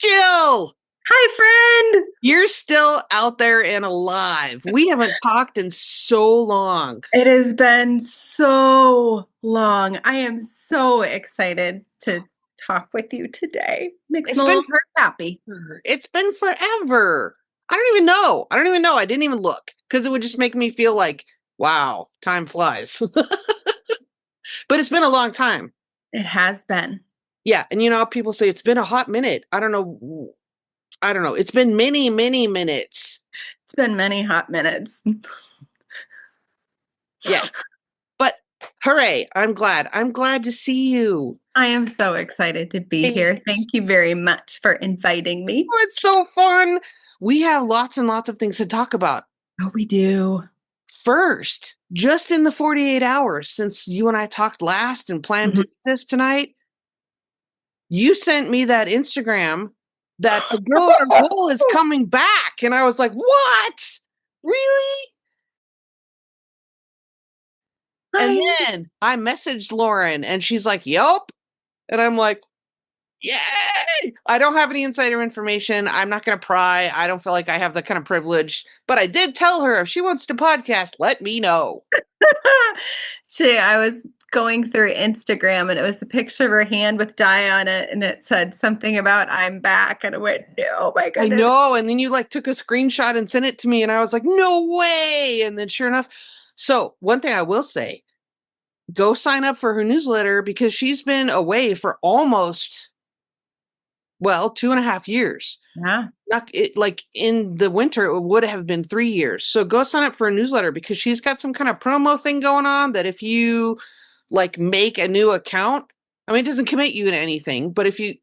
Jill, Hi, friend. you're still out there and alive. We haven't talked in so long. It has been so long. I am so excited to talk with you today. Makes It's my been little heart happy. it's been forever. I don't even know. I didn't even look because it would just make me feel like, wow, time flies. But it's been a long time. It has been. Yeah, and you know how people say it's been a hot minute. I don't know. I don't know. It's been many, many minutes. It's been many hot minutes. Yeah. But hooray, I'm glad. I'm glad to see you. I am so excited to be here. Thank you very much for inviting me. Oh, it's so fun. We have lots and lots of things to talk about. Oh, we do. First, just in the 48 hours since you and I talked last and planned to do this tonight, you sent me that Instagram that the girl at our goal is coming back. And I was like, what? Really? And then I messaged Lauren and she's like, yup. And I'm like, yay! I don't have any insider information. I'm not going to pry. I don't feel like I have the kind of privilege. But I did tell her if she wants to podcast, let me know. I was going through Instagram and it was a picture of her hand with dye on it and it said something about I'm back and I went, no, my goodness. I know. And then you like took a screenshot and sent it to me and I was like, no way. And then sure enough. So one thing I will say, go sign up for her newsletter because she's been away for almost 2.5 years. Yeah. Like in the winter, it would have been 3 years. So go sign up for a newsletter because she's got some kind of promo thing going on that if you like make a new account, I mean, it doesn't commit you to anything, but if she's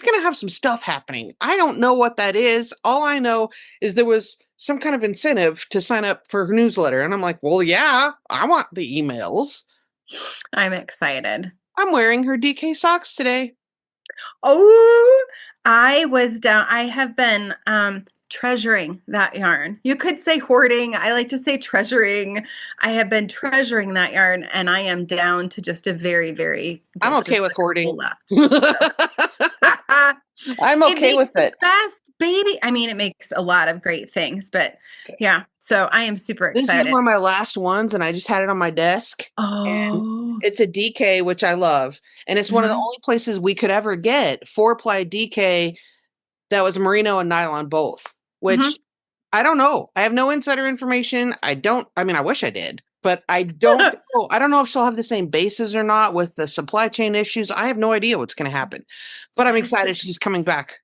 going to have some stuff happening. I don't know what that is. All I know is there was some kind of incentive to sign up for her newsletter. And I'm like, well, yeah, I want the emails. I'm excited. I'm wearing her DK socks today. Oh, I have been treasuring that yarn. You could say hoarding. I like to say treasuring. I have been treasuring that yarn and I am down to just a very, very I'm okay with hoarding. Left. I'm okay with it. Best baby. I mean, it makes a lot of great things, but yeah. So I am super excited. This is one of my last ones, and I just had it on my desk. Oh, it's a DK, which I love, and it's one of the only places we could ever get 4-ply DK that was merino and nylon both. Which I don't know. I have no insider information. I mean, I wish I did. But I don't know. I don't know if she'll have the same bases or not with the supply chain issues. I have no idea what's going to happen. But I'm excited she's coming back.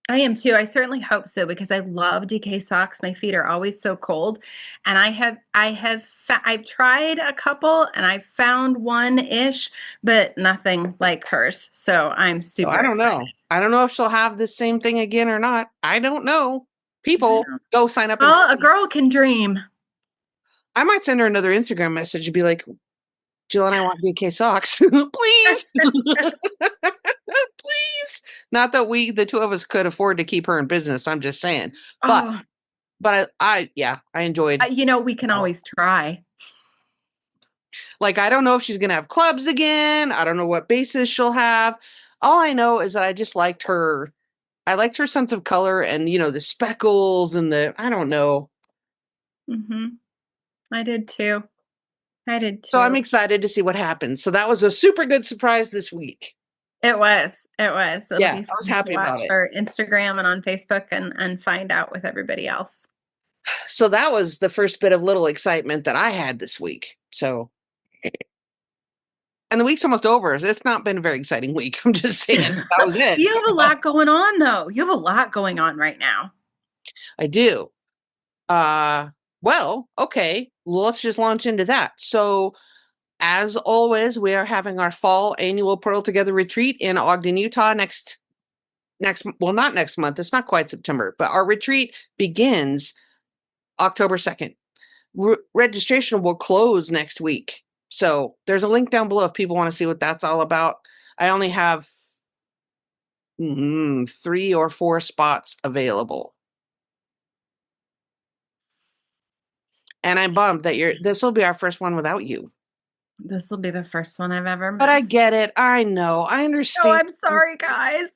I am too. I certainly hope so because I love DK socks. My feet are always so cold. And I've tried a couple and I've found one-ish, but nothing like hers. So I'm super I don't excited. know. I don't know if she'll have the same thing again or not. I don't know. People, go sign up. A girl can dream. I might send her another Instagram message and be like, Jill and I want DK socks. Please. Please. Not that the two of us could afford to keep her in business. I'm just saying. But I enjoyed. We can always try. Like, I don't know if she's going to have clubs again. I don't know what bases she'll have. All I know is that I just liked her. I liked her sense of color and, the speckles and I don't know. I did too. So I'm excited to see what happens. So that was a super good surprise this week. It was. It'll I was happy about it. For Instagram and on Facebook and find out with everybody else. So that was the first bit of little excitement that I had this week. So, and the week's almost over. It's not been a very exciting week. I'm just saying that was it. You have a lot going on though. You have a lot going on right now. I do. Well, okay. Let's just launch into that. So, as always, we are having our fall annual Purl Together retreat in Ogden, Utah not next month. It's not quite September, but our retreat begins October 2nd. Registration will close next week. So there's a link down below if people want to see what that's all about. I only have 3 or 4 spots available. And I'm bummed that this will be our first one without you. This will be the first one I've ever missed. But I get it. I know. I understand. Oh, I'm sorry, guys.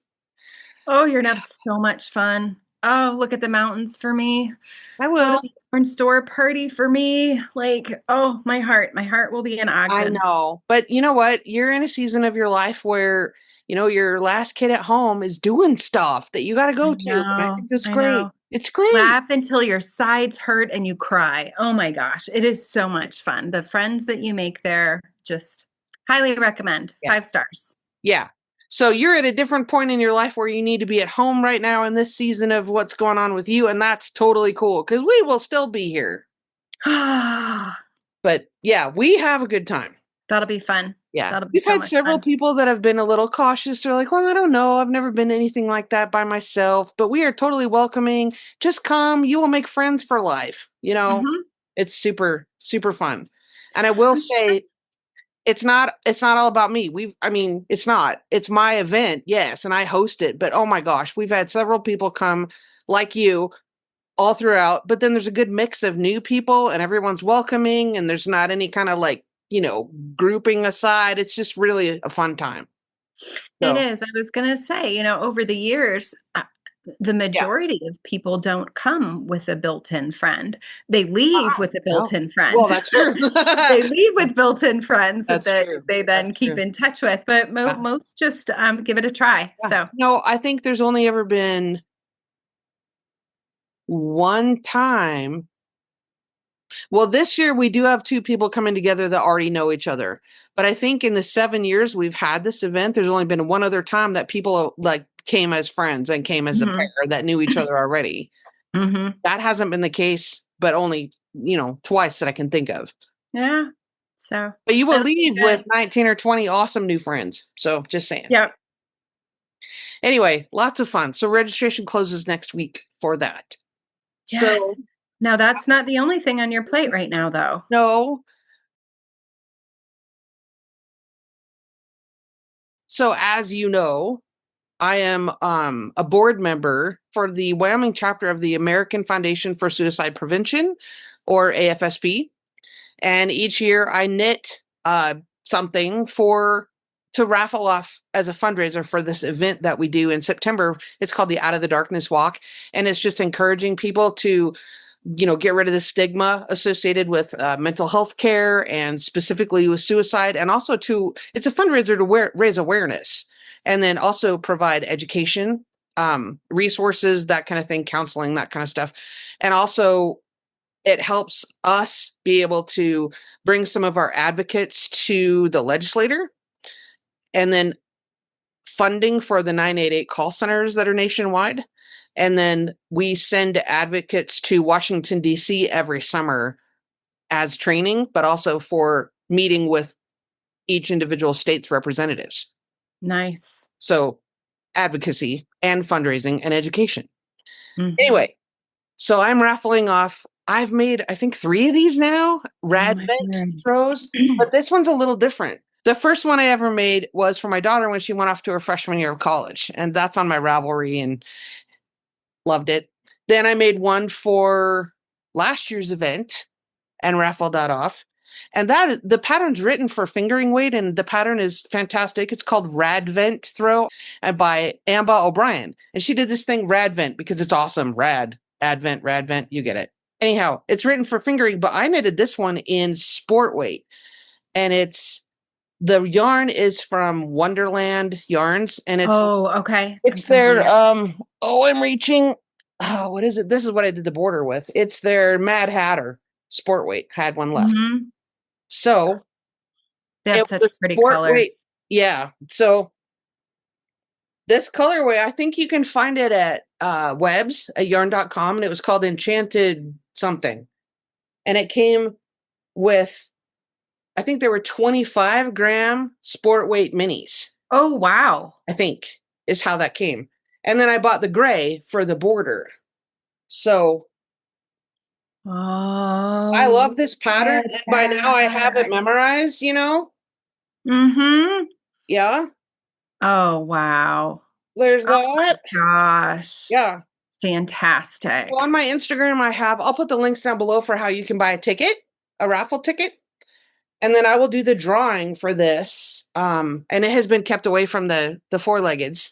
Oh, you're gonna have so much fun. Oh, look at the mountains for me. I Go to will. the yarn store party for me. Like, oh, my heart will be in I Ogden. know. But you know what? You're in a season of your life where, your last kid at home is doing stuff that you got to go to. And I think that's I great. know. It's great. Laugh until your sides hurt and you cry. Oh my gosh, it is so much fun. The friends that you make there, just highly recommend. Yeah. 5 stars. Yeah. So you're at a different point in your life where you need to be at home right now in this season of what's going on with you. And that's totally cool because we will still be here. That'll But yeah, we have a good time. be fun. Yeah. That'll be We've so had much several fun. people that have been a little cautious. They're like, well, I don't know. I've never been to anything like that by myself, but we are totally welcoming. Just come. You will make friends for life. Hmm. It's super, super fun. And I will say, it's not all about me. It's not. It's my event, yes, and I host it, but oh my gosh, we've had several people come like you all throughout, but then there's a good mix of new people and everyone's welcoming and there's not any kind of grouping aside. It's just really a fun time. It So, is. I was going to say, over the years, the yeah. majority of people don't come with a built-in friend. They leave with a No. built-in Well, friend. that's true. They leave with built-in friends that That's true. they That's then keep true. in touch with, but Yeah. most just give it a try. Yeah. So, No, I think there's only ever been one time. Well, this year we do have two people coming together that already know each other. But I think in the 7 years we've had this event, there's only been one other time that people came as friends and came as a pair mhm, that knew each other already. mhm. That hasn't been the case, but only, twice that I can think of. Yeah. So But you will it'll be leave with good. 19 or 20 awesome new friends. So just saying. Yep. Anyway, lots of fun. So registration closes next week for that. Yes. So Now that's not the only thing on your plate right now, though. no. So as you know, I am a board member for the Wyoming chapter of the American Foundation for Suicide Prevention, or AFSP. And each year I knit something to raffle off as a fundraiser for this event that we do in September. It's called the Out of the Darkness Walk, and it's just encouraging people to get rid of the stigma associated with mental health care and specifically with suicide. And also it's a fundraiser to raise awareness and then also provide education, resources, that kind of thing, counseling, that kind of stuff. And also it helps us be able to bring some of our advocates to the legislator, and then funding for the 988 call centers that are nationwide. And then we send advocates to Washington, D.C. every summer as training, but also for meeting with each individual state's representatives. Nice. So advocacy and fundraising and education. Mhm. Anyway, so I'm raffling off. I've made, I think, 3 of these now, Oh my Radvent word. throws, but this one's a little different. The first one I ever made was for my daughter when she went off to her freshman year of college, and that's on my Ravelry and loved it. Then I made one for last year's event and raffled that off. And the pattern's written for fingering weight, and the pattern is fantastic. It's called Radvent Throw and by Ambah O'Brien. And she did this thing Radvent because it's awesome. Radvent, you get it. Anyhow, it's written for fingering, but I knitted this one in sport weight. And the yarn is from Wonderland Yarns, and Oh, okay. I'm it's their familiar. I'm reaching. Oh, what is it? This is what I did the border with. It's their Mad Hatter sport weight. Had one left. Mhm. So They have it such was pretty sport colors. weight. Yeah. So this colorway, I think you can find it at webs at yarn.com, and it was called Enchanted something. And it came with, I think there were 25-gram sport weight minis, Oh, wow. I think is how that came. And then I bought the gray for the border. So I Oh, love this pattern. look And at by now I have it that. memorized. Mhm. Yeah. Oh, wow. There's Oh that. my gosh. Yeah. So Fantastic. on my Instagram, I'll put the links down below for how you can buy a raffle ticket. And then I will do the drawing for this. And it has been kept away from the four-leggeds.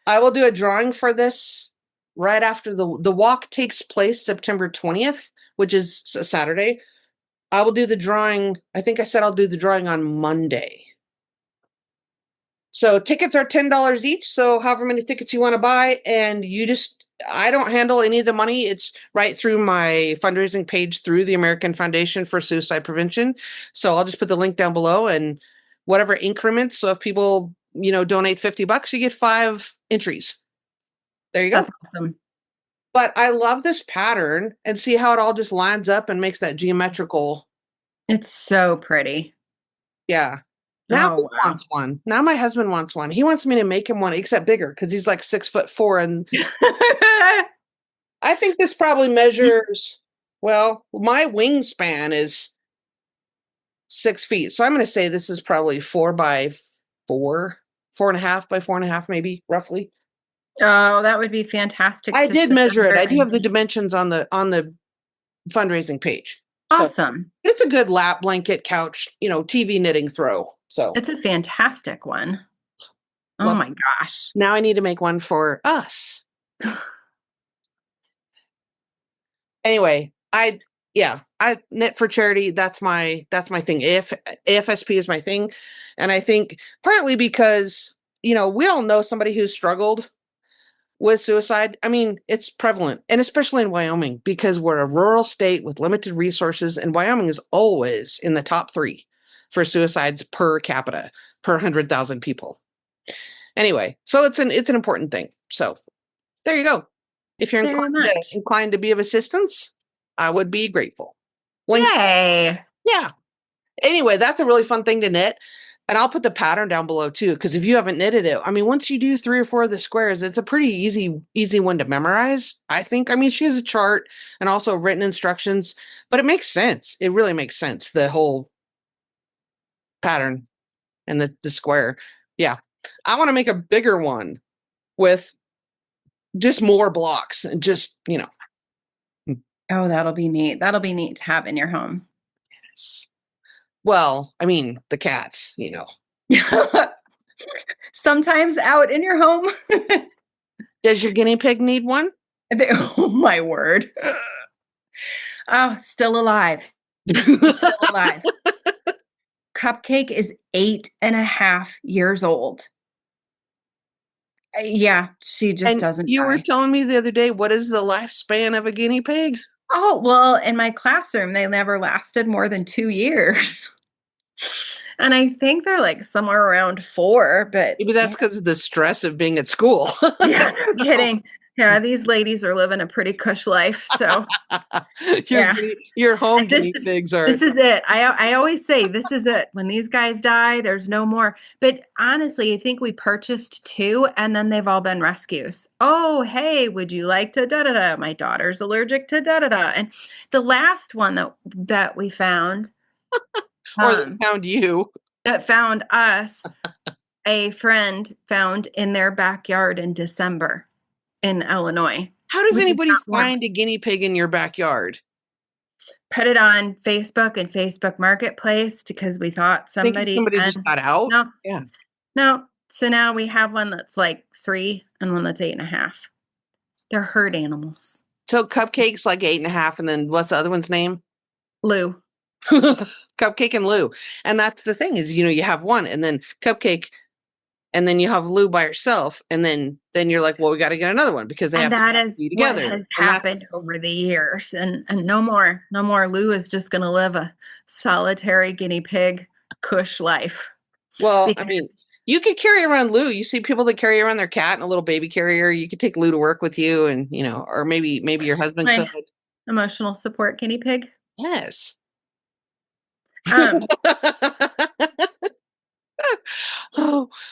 I will do a drawing for this right after the walk takes place September 20th, which is a Saturday. I will do the drawing. I think I said I'll do the drawing on Monday. So tickets are $10 each. So however many tickets you want to buy, and I don't handle any of the money. It's right through my fundraising page through the American Foundation for Suicide Prevention. So I'll just put the link down below and whatever increments. So if people, donate $50, you get 5 entries. There you go. That's awesome. But I love this pattern and see how it all just lines up and makes that geometrical. It's so pretty. Yeah. Now he wow. wants one. Now my husband wants one. He wants me to make him one, except bigger because he's like 6'4", and I think this probably measures. Well, my wingspan is 6 feet, so I'm going to say this is probably 4 by 4, 4.5 by 4.5, maybe roughly. Oh, that would be fantastic. I to did sit measure it. under I do have the and- dimensions on the fundraising page. Awesome. So it's a good lap blanket, couch, TV knitting throw. So It's a fantastic one. Oh Love my gosh. now I need to make one for us. Anyway, I knit for charity. That's my thing. If AFSP is my thing. And I think partly because, we all know somebody who's struggled with suicide. I mean, it's prevalent, and especially in Wyoming, because we're a rural state with limited resources, and Wyoming is always in the top 3 for suicides per capita per 100,000 people. Anyway, so it's an important thing. So there you go. If you're inclined to be of assistance, I would be grateful. Links. Yay. Yeah. Anyway, that's a really fun thing to knit. And I'll put the pattern down below too, because if you haven't knitted it, I mean, once you do 3 or 4 of the squares, it's a pretty easy one to memorize, I think. I mean, she has a chart and also written instructions, but it makes sense. It really makes sense, the whole pattern and the square. Yeah. I want to make a bigger one with just more blocks and just, Oh, that'll be neat. That'll be neat to have in your home. Yes. Well, I mean, the cats, Sometimes out in your home. Does your guinea pig need one? Oh my word. Oh, still alive. Still alive. Cupcake is 8.5 years old. Yeah, she just doesn't. You were telling me the other day, what is the lifespan of a guinea pig? Oh, well, in my classroom, they never lasted more than 2 years. And I think they're like somewhere around 4, but maybe that's because of the stress of being at school. yeah, no kidding. Yeah, these ladies are living a pretty cush life. So your home guinea pigs are. This is it. I always say this is it. When these guys die, there's no more. But honestly, I think we purchased 2, and then they've all been rescues. Oh, hey, would you like to da da da? My daughter's allergic to da da da. And the last one that we found, or that found you, that found us, a friend found in their backyard in December. In Illinois. How does anybody find a guinea pig in your backyard? Put it on Facebook and Facebook Marketplace because we thought somebody just got out. No, yeah, no. So now we have one that's like 3 and one that's 8.5. They're herd animals. So Cupcake's like 8.5, and then what's the other one's name? Lou. Cupcake and Lou, and that's the thing is you have one, and then Cupcake. And then you have Lou by herself, and then you're like, well, we got to get another one because they have to be together. What has happened over the years, and no more. Lou is just going to live a solitary guinea pig cush life. Well, I mean, you could carry around Lou. You see people that carry around their cat and a little baby carrier. You could take Lou to work with you, and or maybe your husband could. Emotional support guinea pig. Yes.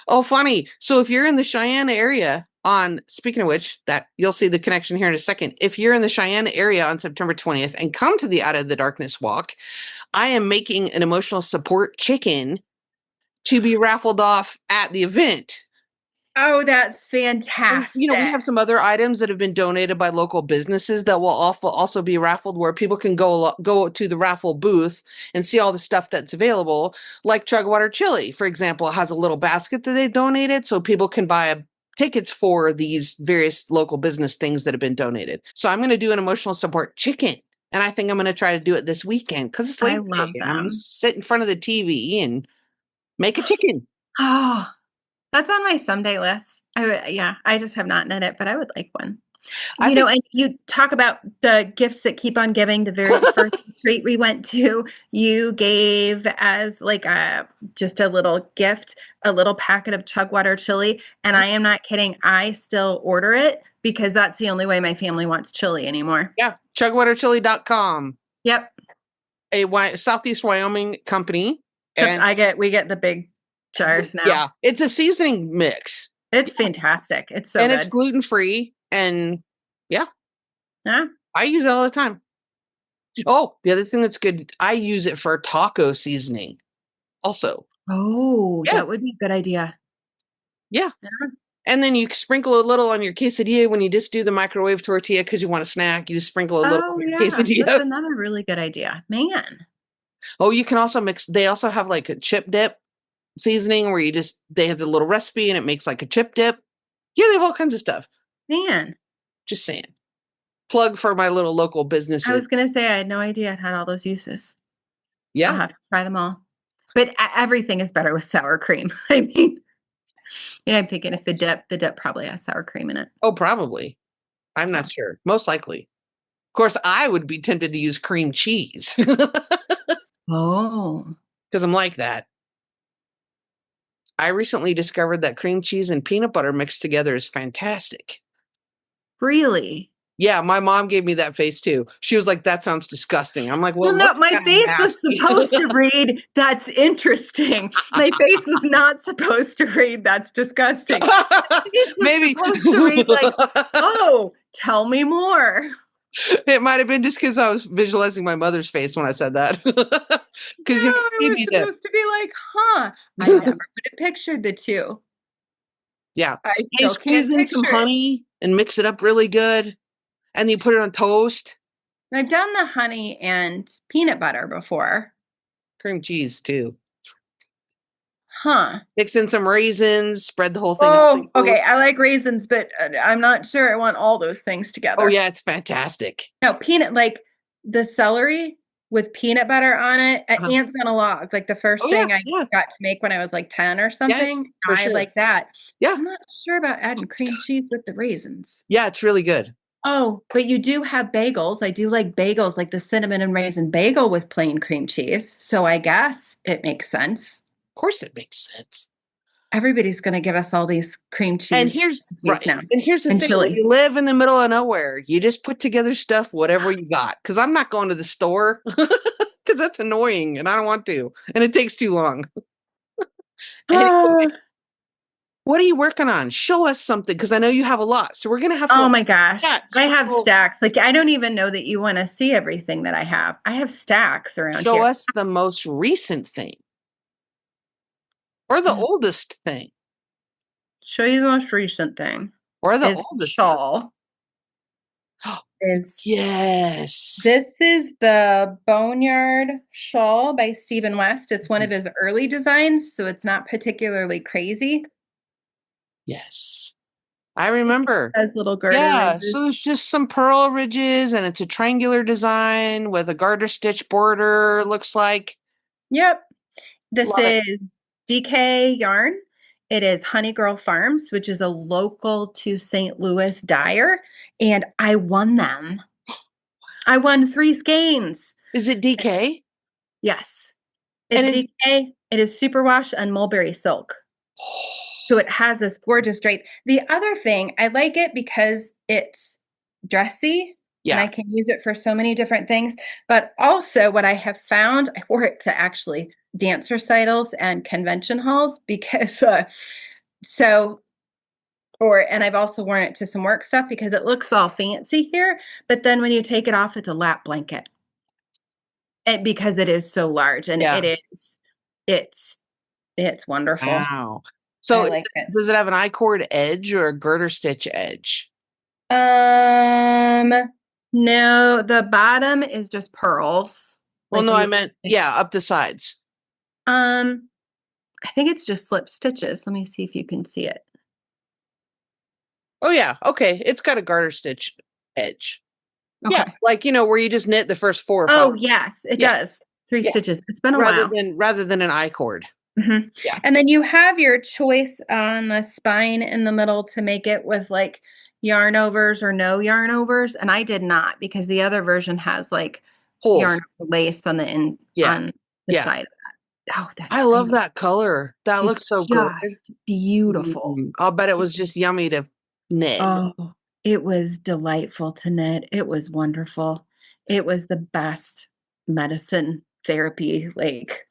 Oh, funny. So if you're in the Cheyenne area speaking of which, that you'll see the connection here in a second. If you're in the Cheyenne area on September 20th and come to the Out of the Darkness walk, I am making an emotional support chicken to be raffled off at the event. Oh, that's fantastic. And, we have some other items that have been donated by local businesses that will also be raffled, where people can go to the raffle booth and see all the stuff that's available. Like Chugwater Chili, for example, has a little basket that they've donated, so people can buy tickets for these various local business things that have been donated. So I'm going to do an emotional support chicken. And I think I'm going to try to do it this weekend because it's I Labor love Day. And I'm going to them. sit in front of the TV and make a chicken. Oh, that's on my someday list. I just have not knit it, but I would like one. I You think know, and you talk about the gifts that keep on giving. The very first retreat we went to, you gave as like just a little gift, a little packet of Chugwater chili. And I am not kidding. I still order it because that's the only way my family wants chili anymore. yeah, chugwaterchili.com, Yep. a Southeast Wyoming company. Except And we get the big jars now. yeah, it's a seasoning mix. It's fantastic. It's so And good. it's gluten-free. And yeah, Yeah. I use it all the time. Oh, the other thing that's good, I use it for taco seasoning also. Oh, Yeah. that would be a good idea. Yeah. Yeah. And then you sprinkle a little on your quesadilla when you just do the microwave tortilla because you want a snack. You just sprinkle a little Oh, on your yeah. That's quesadilla. another really good idea. Man. Oh, you can also mix, they also have like a chip dip seasoning where they have the little recipe and it makes like a chip dip. Yeah, they have all kinds of stuff. Man. Just saying. Plug for my little local I businesses. was going to say, I had no idea it had all those uses. I'll Yeah. have to try them all. But everything is better with sour cream. I mean, I'm thinking if the dip probably has sour cream in it. Oh, probably. I'm not sure. Most likely. Of course, I would be tempted to use cream cheese Oh, because I'm like that. I recently discovered that cream cheese and peanut butter mixed together is fantastic. really? Yeah, my mom gave me that face too. She was like, "That sounds disgusting." I'm like, "Well, Well, no, look, my face was supposed to read, "That's interesting." My face was not supposed to read, "That's disgusting." My face was Maybe supposed to read like, "Oh, tell me more." it might have been just because I was visualizing my mother's face when I said that. Because No, you I gave was me that. supposed to be like, "Huh." I never would have pictured the two. Yeah, I you still can't squeeze in some picture it. honey and mix it up really good, and you put it on toast. I've done the honey and peanut butter before. Cream cheese too. Huh. Mix in some raisins, spread the whole thing on Oh, okay. toast. I like raisins, but I'm not sure I want all those things Oh together. yeah, it's fantastic. No, peanut, like the celery with peanut butter on it, ants on a log, like the first Oh yeah, thing I yeah. got to make when I was like 10 or Yes, something. for I sure. like that. Yeah. I'm not sure about adding cream cheese with the raisins. Yeah, it's really good. Oh, but you do have bagels. I do like bagels, like the cinnamon and raisin bagel with plain cream cheese. So I guess it makes sense. Of course it makes sense. Everybody's going to give us all these cream cheese And here's recipes now. And here's the And thing: when chili. you live in the middle of nowhere, you just put together stuff, whatever you got. Because I'm not going to the store because that's annoying, and I don't want to, and it takes too long. Anyway, what are you working on? Show us something because I know you have a lot. So we're gonna have to. Oh my gosh. Yeah, I have so stacks. Like I don't even know that you want to see everything that I have. I have stacks around show here. us the most recent thing or the oldest thing Show you the most recent thing. or the Is oldest shawl. Is yes. This is the Boneyard shawl by Stephen West. It's one of his early designs, so it's not particularly crazy. Yes. I remember. It has little garter Yeah, ridges. so there's just some purl ridges and it's a triangular design with a garter stitch border, looks like. Yep. This Love it. is DK yarn. It is Honey Girl Farms, which is a local to St. Louis dyer, and I won them. I won 3 skeins. Is it DK? Yes. And It's DK. It is superwash and mulberry silk. So it has this gorgeous drape. The other thing, I like it because it's dressy and I Yeah. can use it for so many different things. But also what I have found, I wore it to actually dance recitals and convention halls because and I've also worn it to some work stuff because it looks all fancy here. But then when you take it off, it's a lap blanket. Because it is so large and Yeah. it's wonderful. Wow. So I like it. does it have an I-cord edge or a garter stitch edge? No, the bottom is just pearls. Well, Like no, I you, meant, yeah, up the sides. I think it's just slip stitches. Let me see if you can see it. Oh yeah. Okay. It's got a garter stitch edge. Yeah. Okay. Like, where you just knit the first 4 or 5. Oh, yes, it Yeah. does. 3 Yeah. stitches. It's been a Rather while. than an I cord. Mhm. Yeah. And then you have your choice on the spine in the middle to make it with, like, yarn overs or no yarn overs, and I did not because the other version has, like, yarn Holes. over lace Yeah. on the Yeah. side of that. Oh, I that's love beautiful. that color. That It's looks so good. just beautiful. I'll bet it was just yummy to knit. Oh, it was delightful to knit. It was wonderful. It was the best medicine therapy, like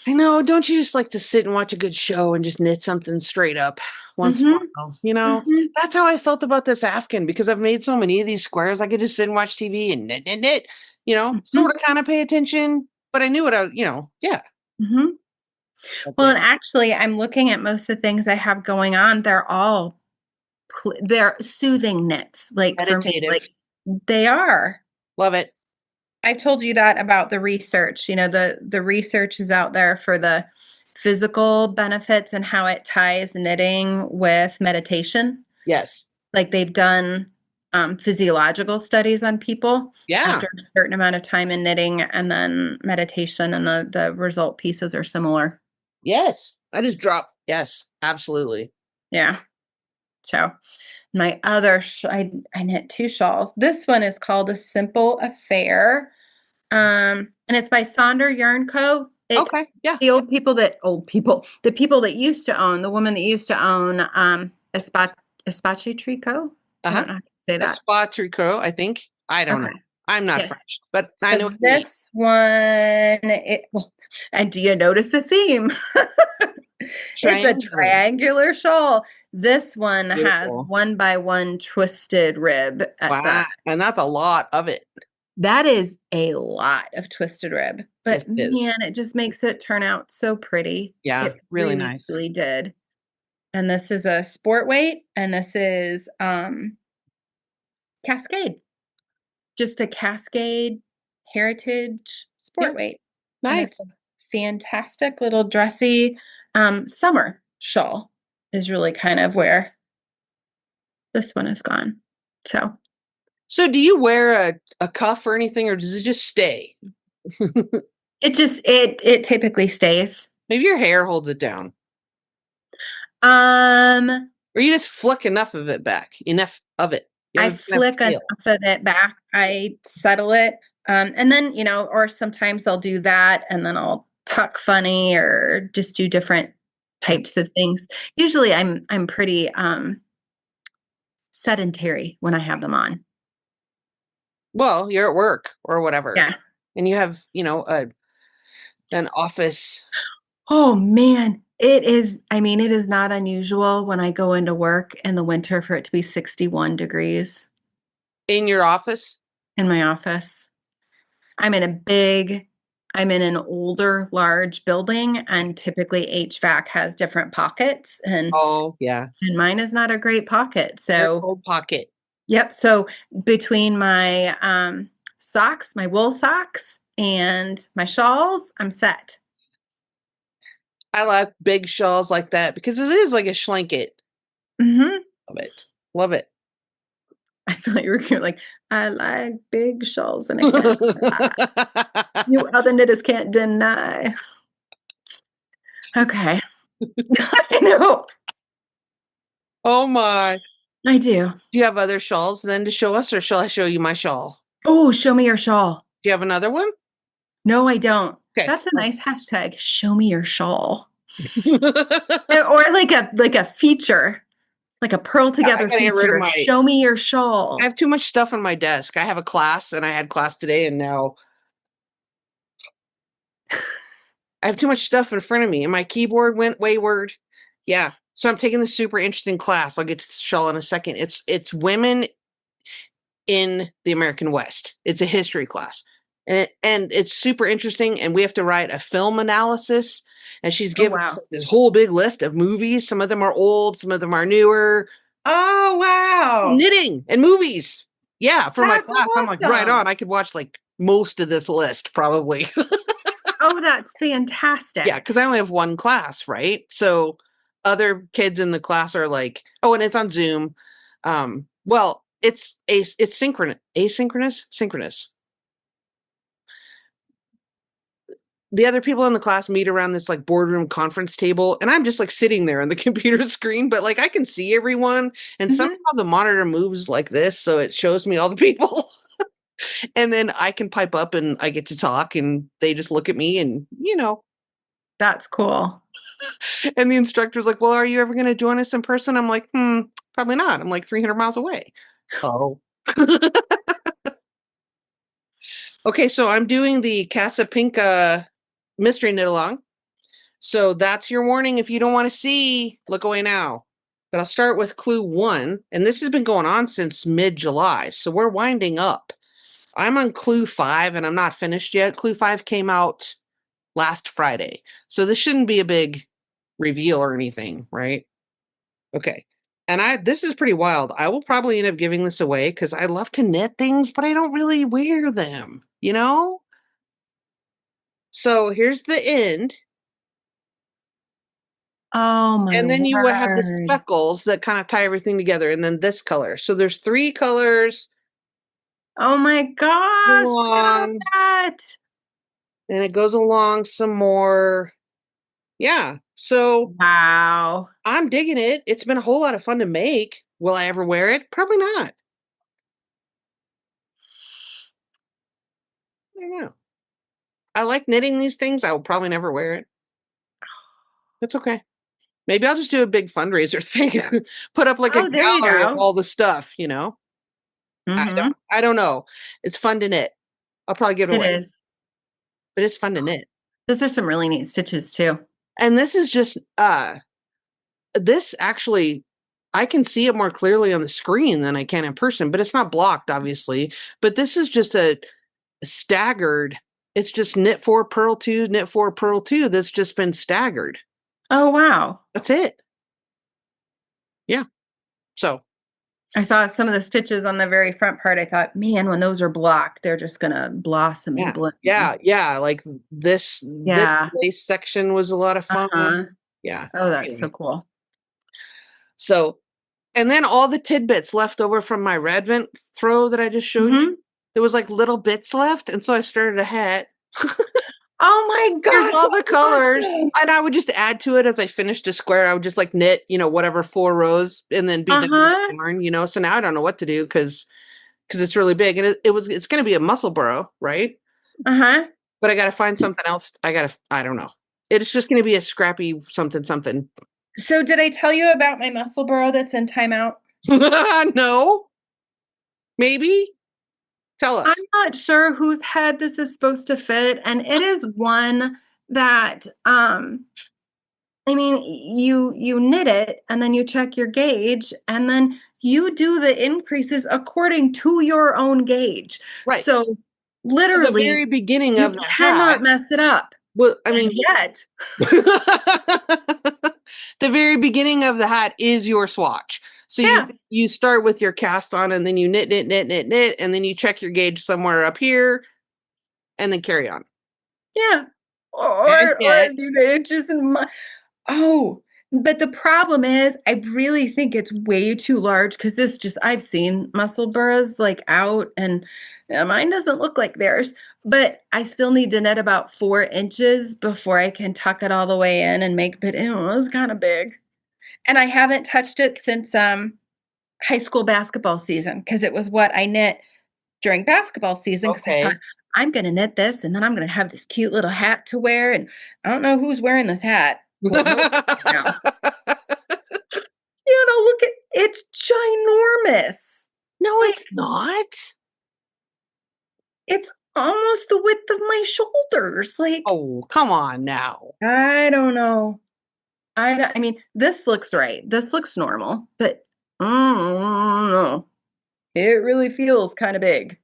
I know. Don't you just like to sit and watch a good show and just knit something straight up once in a mhm, while? mhm, That's how I felt about this Afghan because I've made so many of these squares. I could just sit and watch TV and knit, knit, knit, mhm, sort of kind of pay attention, but I knew what yeah. mhm. But Well, and actually, I'm looking at most of the things I have going on, they're all they're soothing knits, like, for me, like, meditative. they are. Love it. I've told you that about the research, the research is out there for the physical benefits and how it ties knitting with meditation. Yes. Like, they've done, physiological studies on people Yeah. after a certain amount of time in knitting and then meditation, and the result pieces are similar. Yes. I just dropped. Yes, absolutely. Yeah. So, my other I knit 2 shawls. This one is called A Simple Affair, and it's by Sonder Yarn Co. It Okay. Yeah. the the people that used to own, the woman that used to own, Espace Tricot? I Uh-huh. don't know how to say A that. spa tricot, I think. I don't know. Okay. I'm not Yes. French, but I So know what you mean. this one, and do you notice the theme? It's a Triangular. triangular shawl. This one has Beautiful. 1 by 1 twisted rib at Wow. the And that's a lot of it. that is a lot of twisted rib, Yes, but it is. man, it just makes it turn out so pretty. Yeah. It Really really, nice. really did. And this is a sport weight, and this is, Cascade. Just a Cascade heritage Yeah. sport weight, and it's a Nice. fantastic little dressy, summer shawl is really kind of where this one has gone. So, So do you wear a cuff or anything, or does it just stay? it typically stays. Maybe your hair holds it down. Um, Or you just flick enough of it back. Enough of it. You I have enough flick enough tail. of it back, I settle it, and then, or sometimes I'll do that, and then I'll tuck funny or just do different types of things. Usually, I'm pretty, sedentary when I have them on. Well, you're at work or whatever. Yeah. And you have, an office Oh, man. It is not unusual when I go into work in the winter for it to be 61 degrees in your office. in my office. I'm in an older, large building, and typically HVAC has different pockets, Oh, yeah. and mine is not a great pocket. Air So, cold pocket. yep. So between my socks, my wool socks, and my shawls, I'm set. I like big shawls like that because it is like a schlanket Hmm. of it. Love it. I thought you were gonna like, I like big shawls, and I can't. You other knitters can't deny. Okay. I know. Oh my. I do. Do you have other shawls then to show us, or shall I show you my shawl? Oh, show me your shawl. Do you have another one? No, I don't. Okay. That's a nice hashtag. Show me your shawl. Or like a feature, like a Purl I together gotta get rid of feature. my Show me your I shawl. have too much stuff on my desk. I have a class and I had class today and now I have too much stuff in front of me and my keyboard went wayward. Yeah. So I'm taking this super interesting class. I'll get to the shawl in a second. It's women in the American West. It's a history class. And it's super interesting and we have to write a film analysis and she's Oh given us wow. like this whole big list of movies. Some of them are old, some of them are newer. Oh wow. Knitting and movies. Yeah, for my That's class, I'm like, right awesome. on. I could watch like most of this list probably. Oh, that's Yeah, fantastic. because I only have one class, right? So other kids in the class are like, oh, and it's on Zoom. Well, it's synchronous. The other people in the class meet around this like boardroom conference table, and I'm just like sitting there on the computer screen, but like I can see everyone, and somehow the monitor moves like this, so it shows me all the people. And then I can pipe up and I get to talk, and they just look at me, and That's cool. and the instructor's like, well, are you ever going to join us in person? I'm like, probably not. I'm like 300 miles away. Oh. Okay, so I'm doing the Casa Pinka mystery knit along. So that's your warning. If you don't want to see, look away now. But I'll start with clue 1. And this has been going on since mid-July. So we're winding up. I'm on clue 5 and I'm not finished yet. Clue 5 came out last Friday. So this shouldn't be a big reveal or anything, right? Okay. And this is pretty wild. I will probably end up giving this away because I love to knit things, but I don't really wear them, So here's the end. Oh my And then you would have the word. speckles that kind of tie everything together, and then this color. So there's 3 colors. Oh my gosh, look at all Along, that. and it goes along some more. Yeah. So Wow. I'm digging it. It's been a whole lot of fun to make. Will I ever wear it? Probably not. I don't know. I like knitting these things. I will probably never wear it. That's okay. Maybe I'll just do a big fundraiser thing. Put up like a Oh, there you gallery of go. all the stuff, Mm-hmm. I don't know. It's fun to knit. I'll probably give it It away, is. but it's fun to knit. Those are some really neat stitches too. And this is just this actually I can see it more clearly on the screen than I can in person, but it's not blocked, obviously. But this is just a staggered. It's just knit 4, purl 2, knit 4, purl 2. That's just been staggered. Oh, wow. That's it. Yeah. So I saw some of the stitches on the very front part. I thought, man, when those are blocked, they're just gonna blossom and bloom. yeah. Like this Yeah. lace section was a lot of fun. Uh-huh. Yeah. Oh, that's so cool. So, and then all the tidbits left over from my Radvent throw that I just showed you, there was like little bits left, and so I started a hat. Oh my Here's gosh. all the colors, awesome. and I would just add to it as I finished a square. I would just like knit, whatever 4 rows, and then be done with the yarn. So now I don't know what to do because it's really big, and it's going to be a Musselburgh, right? But I got to find something else. I don't know. It's just going to be a scrappy something. So did I tell you about my Musselburgh that's in timeout? No. Maybe. Tell us. I'm not sure whose head this is supposed to fit, and it is one that I mean, you knit it and then you check your gauge and then you do the increases according to your own gauge. Right. So literally, the very beginning of the cannot hat, mess it up. well, I mean, yet the very beginning of the hat is your swatch. So you start with your cast on, and then you knit, and then you check your gauge somewhere up here, and then carry on. Yeah. Or just but the problem is I really think it's way too large because I've seen Musselburghs like out and mine doesn't look like theirs, but I still need to knit about 4 inches before I can tuck it all the way in and but it was kind of big. And I haven't touched it since high school basketball season because it was what I knit during basketball season because I thought I'm going to knit this and then I'm going to have this cute little hat to wear. And I don't know who's wearing this hat. Well, now. Look at it's ginormous. No, it's not. It's almost the width of my shoulders. Oh, come on now. I don't know. I mean, this looks right. This looks normal, but no. It really feels kind of big.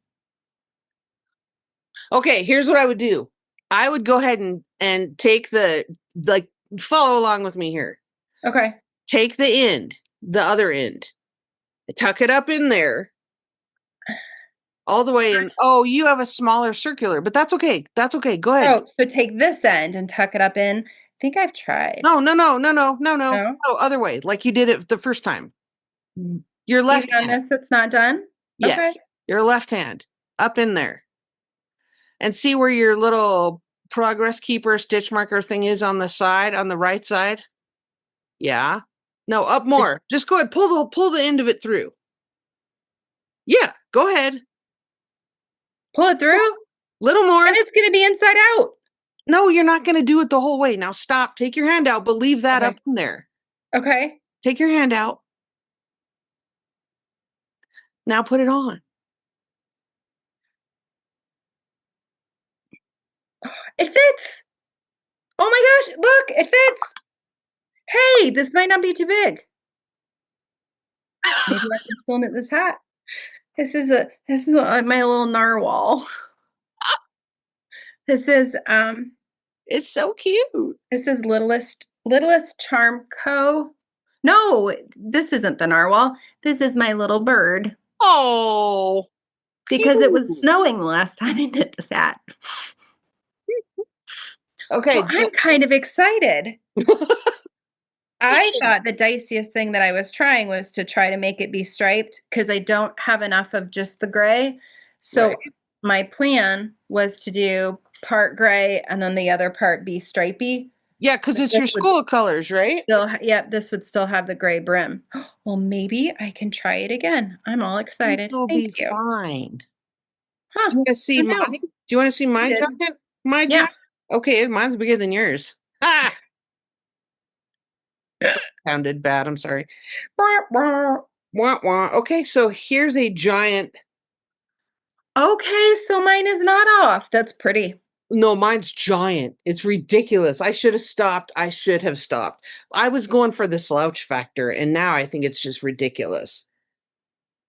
Okay, here's what I would do. I would go ahead and take follow along with me here. Okay. Take the other end, tuck it up in there, all the way in. Oh, you have a smaller circular, but that's okay. That's okay. Go ahead. Oh, so take this end and tuck it up in. I think I've tried. No. Other way, like you did it the first time. Your left Even on hand. this that's not done? Yes. Okay. Your left hand. Up in there. And see where your little progress keeper stitch marker thing is on the side, on the right side? Yeah. No, up more. Just go ahead. Pull the end of it through. Yeah, go ahead. Pull it through? Little more. And it's going to be inside out. No, you're not going to do it the whole way. Now stop. Take your hand out, but leave that Okay. up in there. Okay. Take your hand out. Now put it on. It fits. Oh my gosh, look, it fits. Hey, this might not be too big. Maybe I can still knit this hat. My little narwhal. This is It's so cute. Littlest Charm Co. No, this isn't the narwhal. This is my little bird. Oh, Because it was cute. snowing the last time I knit this hat. Okay. Well, I'm kind of excited. I thought the diciest thing that I was trying was to try to make it be striped because I don't have enough of just the gray. So Right. my plan was to do part gray and then the other part be stripy. Yeah, because it's your school colors, right? This would still have the gray brim. Well, maybe I can try it again. I'm all excited. It'll Thank be you. fine. Huh. Do you want to see I mine? know. Do you want to see my did. jacket? My Yeah. jacket? Okay, mine's bigger than yours. Ah! Sounded bad. I'm sorry. Wah, wah. Okay, so here's a giant. Okay, so mine is not off. That's pretty. No, mine's giant. It's ridiculous. I should have stopped. I should have stopped. I was going for the slouch factor, and now I think it's just ridiculous.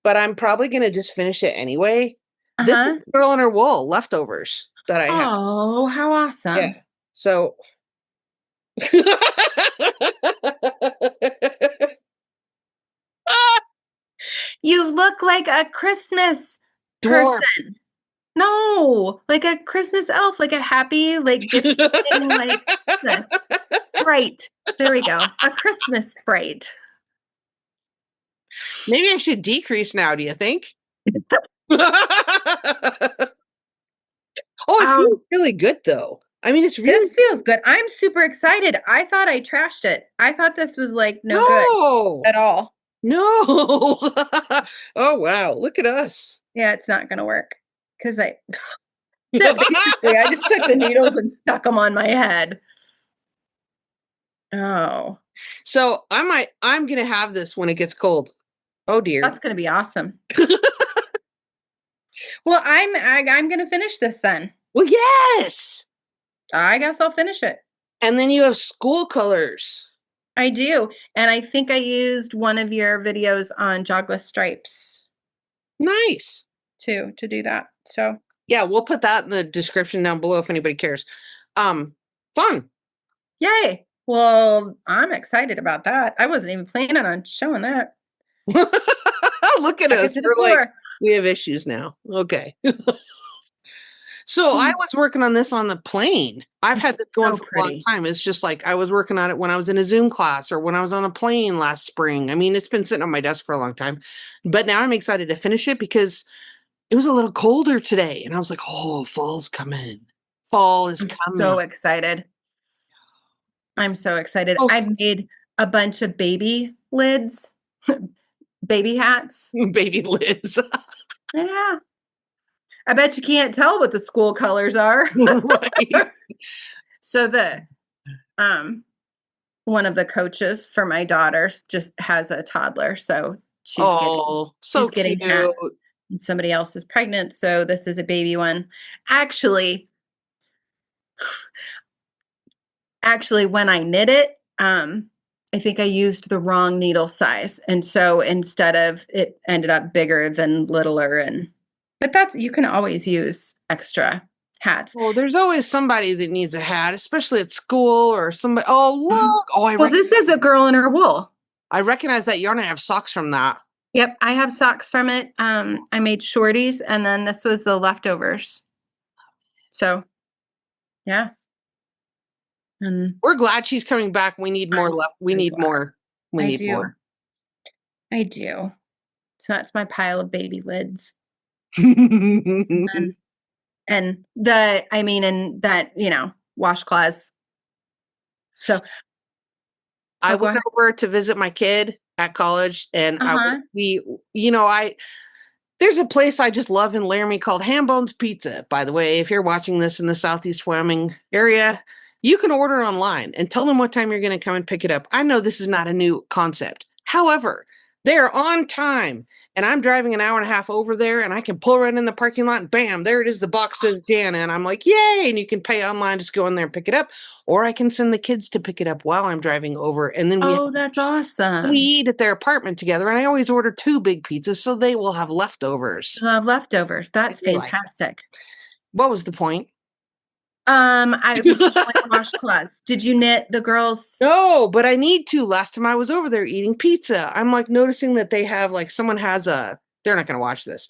But I'm probably going to just finish it anyway. This Uh-huh. is Purl and her wool leftovers that I have. Oh, how awesome. Yeah. So. You look like a Christmas Dwarf. person. No, like a Christmas elf, like a happy, like gift giving, like this. Sprite. There we go. A Christmas sprite. Maybe I should decrease now, do you think? Oh, it feels really good though. I mean, it's really This feels good. I'm super excited. I thought I trashed it. I thought this was like no good at all. No. Oh wow, look at us. Yeah, it's not gonna work. Because basically I just took the needles and stuck them on my head. Oh. So I'm gonna have this when it gets cold. Oh dear. That's gonna be awesome. Well, I'm gonna finish this then. Well, yes. I guess I'll finish it. And then you have school colors. I do. And I think I used one of your videos on Jogless Stripes Nice. too to do that. So yeah, we'll put that in the description down below if anybody cares. Fun. yay. Well, I'm excited about that. I wasn't even planning on showing that. Look at us. We're like, we have issues now. Okay. So I was working on this on the plane. I've had this going for a long time. It's just like I was working on it when I was in a Zoom class or when I was on a plane last spring. I mean, it's been sitting on my desk for a long time. But now I'm excited to finish it because it was a little colder today. And I was like, oh, fall's coming. Fall is coming. So excited. I'm so excited. Oh, I've made a bunch of baby lids, baby hats. Baby lids. Yeah. I bet you can't tell what the school colors are. Right. So one of the coaches for my daughters just has a toddler, so she's getting that. And somebody else is pregnant, so this is a baby one. Actually, when I knit it, I think I used the wrong needle size, and so instead of it ended up bigger than littler, but you can always use extra hats. Well, there's always somebody that needs a hat, especially at school or somebody. Oh, look. Oh, this is a girl in her wool. I recognize that yarn. I have socks from that. Yep, I have socks from it. I made shorties, and then this was the leftovers. So, yeah. And we're glad she's coming back. We need more left. We need more. We need more. I do. So that's my pile of baby lids. I And washcloths. So go went ahead. over to visit my kid at college, and Uh-huh. I there's a place I just love in Laramie called Hambone's Pizza. By the way, if you're watching this in the Southeast Wyoming area, you can order online and tell them what time you're going to come and pick it up. I know this is not a new concept. However, they're on time, and I'm driving an hour and a half over there, and I can pull right in the parking lot, and bam, there it is. The box says Jana, and I'm like, yay! And you can pay online, just go in there and pick it up, or I can send the kids to pick it up while I'm driving over, and then Oh, that's we awesome. eat at their apartment together, and I always order 2 big pizzas so they will have leftovers. Love leftovers. And That's they like it. fantastic. What was the point? I was showing washcloths. Did you knit the girls? No, but I need to. Last time I was over there eating pizza, I'm like noticing that they have like someone has they're not going to watch this.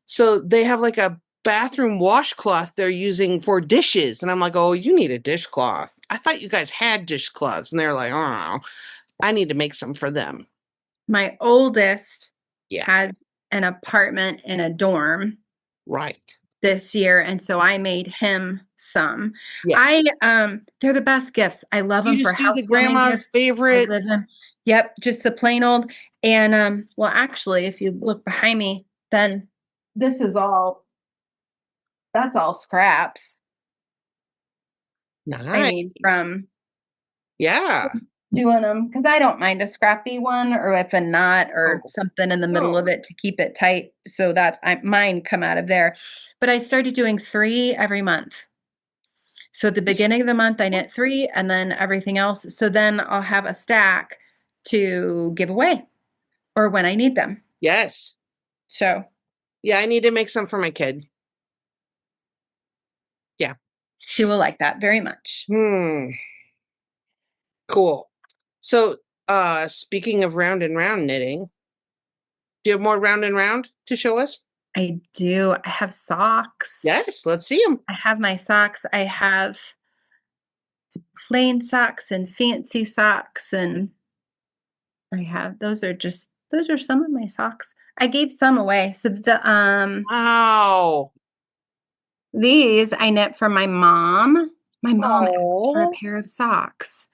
So they have like a bathroom washcloth they're using for dishes. And I'm like, oh, you need a dishcloth. I thought you guys had dishcloths. And they're like, oh, I need to make some for them. My oldest Yeah, has an apartment in a dorm right. this year, and so I made him some. Yes. They're the best gifts. I love You them for just do the housewarming grandma's gifts. I favorite. live them. Yep, just the plain old. And well, actually, if you look behind me, then this is all that's all scraps. I Nice. mean, from Yeah. doing them because I don't mind a scrappy one or if a knot or Oh, something in the middle no. of it to keep it tight. So that's mine come out of there. But I started doing 3 every month. So at the beginning of the month, I knit 3 and then everything else. So then I'll have a stack to give away or when I need them. Yes. So Yeah, I need to make some for my kid. Yeah. she will like that very much. Cool. So, speaking of round and round knitting, do you have more round and round to show us? I do. I have socks. Yes, let's see them. I have my socks. I have plain socks and fancy socks and I have those are some of my socks. I gave some away. So Wow. these I knit for my mom. My mom asked for a Oh, pair of socks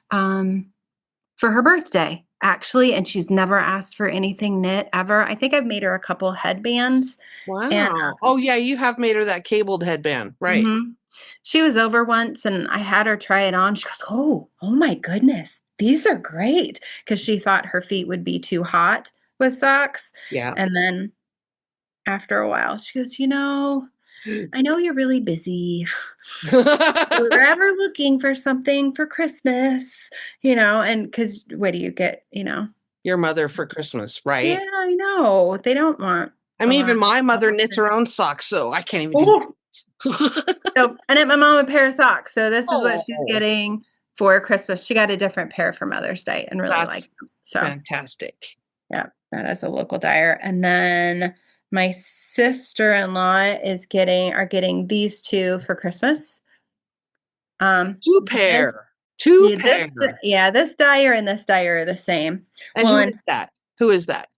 for her birthday, actually, and she's never asked for anything knit ever. I think I've made her a couple headbands and wow. Oh, yeah, you have made her that cabled headband, right? she was over once and I had her try it on. She goes, oh my goodness, these are great. Because she thought her feet would be too hot with socks. Yeah. And then after a while, she goes, I know you're really busy. If you're ever looking for something for Christmas, and because what do you get, Your mother for Christmas, Yeah, right? I know. They don't want I a mean, lot even my of mother knits stuff. her own socks, so I can't even do Oh, that. so I knit my mom a pair of socks. So this is what she's Oh, getting for Christmas. She got a different pair for Mother's Day and really that's liked them. So fantastic. yeah, that is a local dyer. And then my sister-in-law are getting these 2 for Christmas. Two This, pair. Two yeah, pair. this dyer and this dyer are the same. And Well, who is and that? Who is that?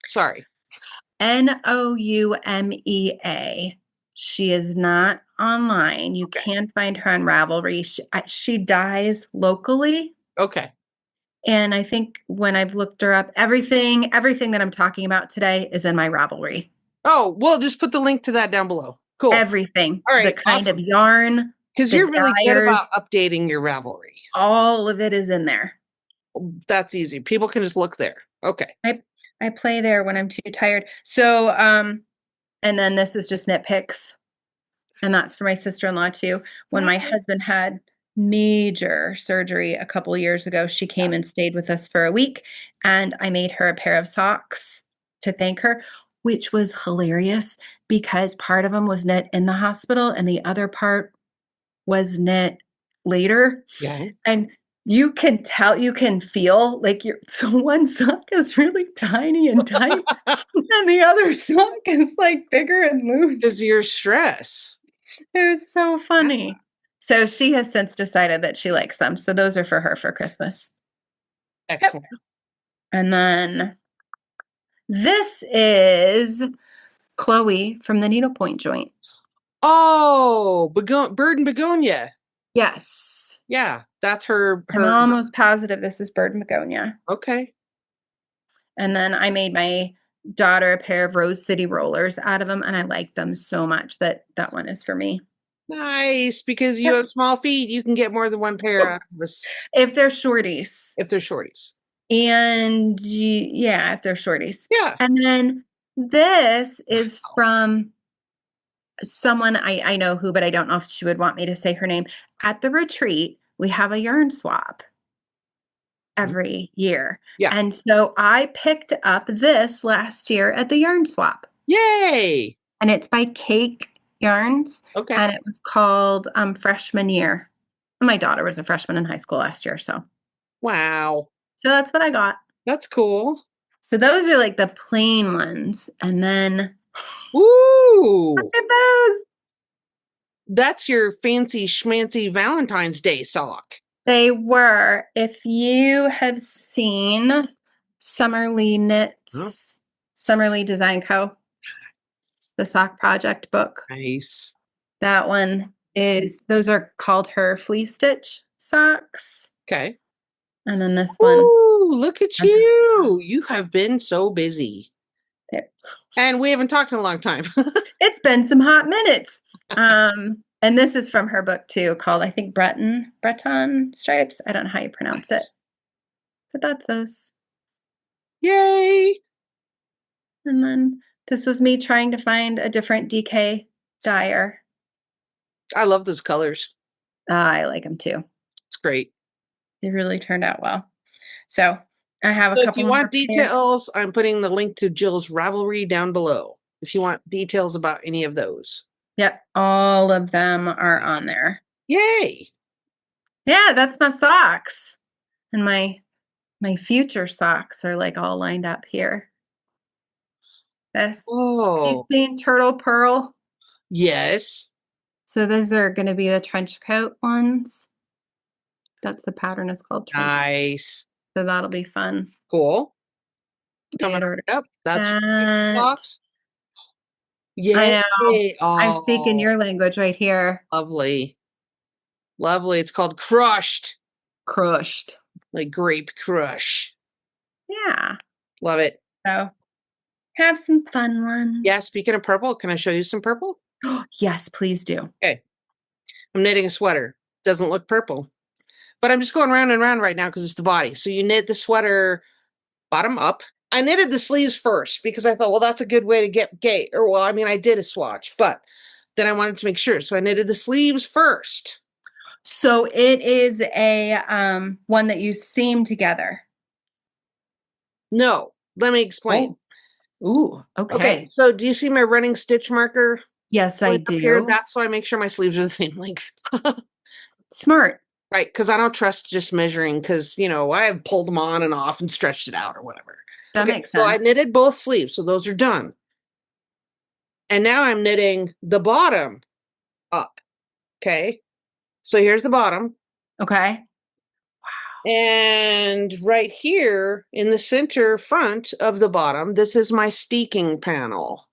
Sorry. Noumea. She is not online. You Okay. can find her on Ravelry. She dyes locally. Okay. And I think when I've looked her up, everything that I'm talking about today is in my Ravelry. Oh, well, just put the link to that down below. Cool. Everything, All the right. kind of Awesome. yarn, Because the you're really good dyers, about updating your Ravelry. all of it is in there. That's easy. People can just look there. Okay. I play there when I'm too tired. So, and then this is just nitpicks. And that's for my sister-in-law too. When my husband had major surgery a couple years ago, she came and stayed with us for a week, and I made her a pair of socks to thank her, which was hilarious because part of them was knit in the hospital and the other part was knit later. Yeah. And you can tell, you can feel like so one sock is really tiny and tight, and the other sock is like bigger and loose. Because your stress. It was so Yeah. funny. So she has since decided that she likes them. So those are for her for Christmas. Yep. Excellent. And then this is Chloe from the Needlepoint Joint. Oh, bird and begonia. Yes. Yeah, that's her. I'm almost positive this is bird and begonia. Okay. And then I made my daughter a pair of Rose City rollers out of them, and I like them so much that one is for me. Nice, because you have small feet, you can get more than one pair out of this. If they're shorties. If they're shorties. And yeah, if they're shorties. Yeah. And then this is from someone I know who, but I don't know if she would want me to say her name. At the retreat, we have a yarn swap every year. Yeah. And so I picked up this last year at the yarn swap. Yay. And it's by Cake Yarns. Okay. And it was called Freshman Year. My daughter was a freshman in high school last year, so. Wow. So that's what I got. That's cool. So those are like the plain ones. And then Ooh. look at those. That's your fancy schmancy Valentine's Day sock. They were. If you have seen Summerlee Knits, Summerlee Design Co., the sock project book. Nice. That one those are called her flea stitch socks. Okay. And then this one. Ooh, look at you. You have been so busy. There. And we haven't talked in a long time. It's been some hot minutes. And this is from her book too, called I think Breton Stripes. I don't know how you pronounce it. But that's those. Yay. And then this was me trying to find a different DK dyer. I love those colors. I like them too. It's great. They really turned out well. So I have a So couple if you more want details, I'm putting the link to Jill's Ravelry down below. If you want details about any of those. Yep, all of them are on there. Yay. Yeah, that's my socks. And my future socks are like all lined up here. This. Oh. You've seen Turtle Purl? Yes. So those are going to be the trench coat ones. That's the pattern is called trench coat. Nice. So that'll be fun. Cool. Coming up. That's your socks. Yeah. I know. Oh, I'm speaking your language right here. Lovely. Lovely. It's called Crushed. Crushed. Like grape crush. Yeah. Love it. So have some fun ones. Yeah, speaking of purple, can I show you some purple? Yes, please do. Okay. I'm knitting a sweater. Doesn't look purple. But I'm just going round and round right now because it's the body. So you knit the sweater bottom up. I knitted the sleeves first because I thought, well, that's a good way to get gay. Or, well, I mean, I did a swatch, but then I wanted to make sure. So I knitted the sleeves first. So it is a one that you seam together. No, let me explain. Ooh, okay. So do you see my running stitch marker? Yes, I do. Here? That's so I make sure my sleeves are the same length. Smart. Right, because I don't trust just measuring because, you know, I have pulled them on and off and stretched it out or whatever. That makes sense. So I knitted both sleeves, so those are done. And now I'm knitting the bottom up. Okay, so here's the bottom. Okay. Wow. And right here in the center front of the bottom, this is my steeking panel.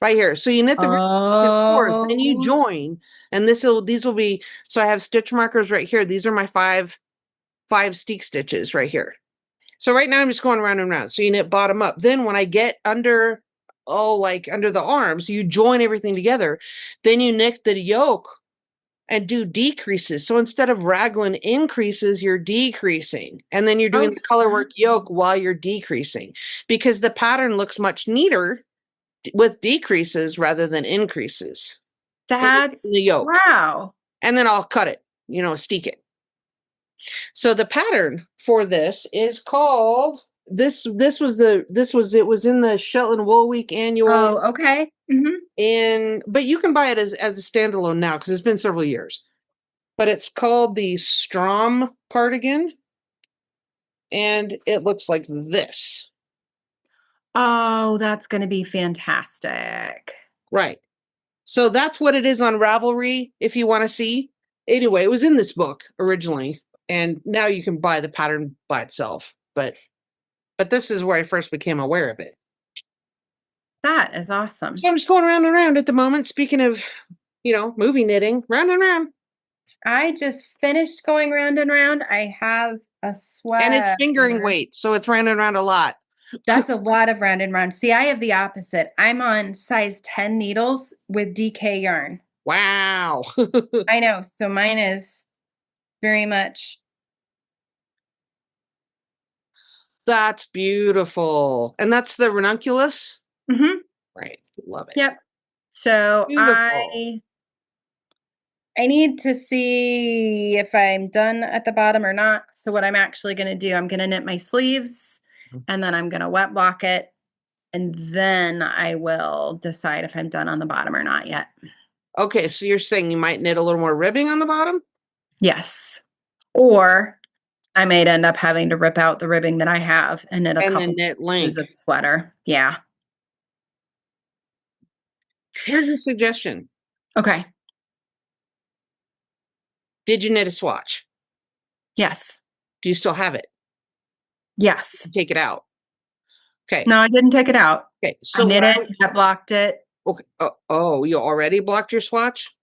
Right here. So you knit the cord, then you join, and these will be, so I have stitch markers right here. These are my five steek stitches right here. So right now I'm just going around and around. So you knit bottom up. Then when I get under, under the arms, you join everything together. Then you knit the yoke and do decreases. So instead of raglan increases, you're decreasing. And then you're doing the colorwork yoke while you're decreasing because the pattern looks much neater with decreases rather than increases. That's the yoke. Wow. And then I'll cut it, steek it. So the pattern for this is called it was in the Shetland Wool Week annual. Oh, okay. Mm-hmm. But you can buy it as a standalone now because it's been several years. But it's called the Strom cardigan. And it looks like this. Oh, that's going to be fantastic. Right. So that's what it is on Ravelry, if you want to see. Anyway, it was in this book originally, and now you can buy the pattern by itself. But but this is where I first became aware of it. That is awesome. So I'm just going round and round at the moment. Speaking of, movie knitting, round and round. I just finished going round and round. I have a And it's sweater. fingering weight, so it's round and round a lot. That's a lot of round and round. See, I have the opposite. I'm on size 10 needles with DK yarn. Wow. I know. So mine is very much. That's beautiful. And that's the ranunculus? Mhm. Right. Love it. Yep. So Beautiful. I need to see if I'm done at the bottom or not. So what I'm actually going to do, I'm going to knit my sleeves and then I'm going to wet block it. And then I will decide if I'm done on the bottom or not yet. Okay, so you're saying you might knit a little more ribbing on the bottom? Yes. Or I might end up having to rip out the ribbing that I have and knit a And couple then knit pieces link. of sweater. Yeah. Here's a suggestion. Okay. Did you knit a swatch? Yes. Do you still have it? Yes. Take it out. Okay. No, I didn't take it out. Okay. I So knit it, I blocked it. okay. Oh, you already blocked your swatch?